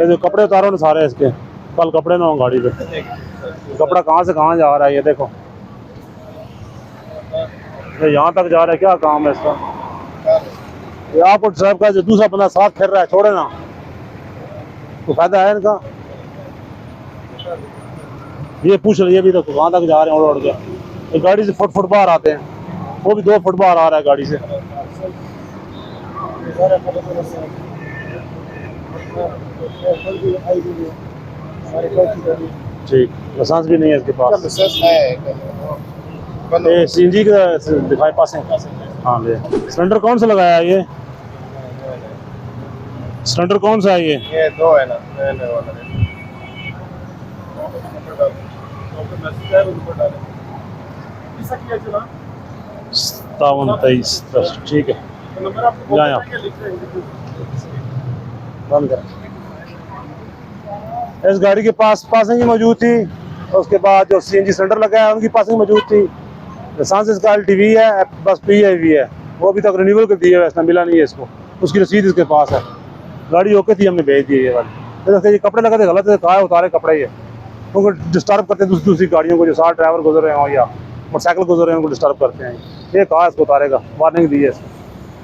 ये जो कपड़े उतारो ना सारे इसके, कल कपड़े ना हो गाड़ी पे। कपड़ा कहाँ से कहाँ जा रहा है ये देखो, ये यहाँ तक जा रहा है। क्या काम है इसका? ये आपको ड्राइव का जो दूसरा बंदा साथ फिर रहा है, छोड़े ना, तो फायदा है इनका। ये पूछ रही है अभी तक कहाँ तक जा रहे हैं उड़ उड़ के। ये गाड़ी से फुट बाहर आते हैं, वो भी 2 फुट बाहर आ रहा है गाड़ी से। ठीक, लाइसेंस भी नहीं है इसके पास। ये सीएनजी का दिखाए पास है। हाँ ले। सिलेंडर कौन सा लगाया है ये? सिलेंडर कौन सा है ये? 2 है ना, नया वाला है। 5723 ठीक है। जाए आप बंद कर। इस गाड़ी के पास पासिंग मौजूद थी, उसके बाद जो सीएनजी सिलेंडर लगा है उनकी पासिंग मौजूद थी। लाइसेंस इसका LTV है, बस PIV है, वो अभी तक रिन्यूअल कर दिया है, इसने मिला नहीं है इसको। उसकी रसीद इसके पास है। गाड़ी ओके थी, हमने भेज दी है ये वाली। तो ये कपड़े लगा थे गलत है, कहा उतारे कपड़े ये, उनको डिस्टर्ब करते हैं दूसरी गाड़ियों को, जो साथ ड्राइवर गुजर रहे हो या मोटरसाइकिल गुजर रहे हैं उनको डिस्टर्ब करते हैं। ये कहा इसको उतारेगा, वार्निंग दी है इसको।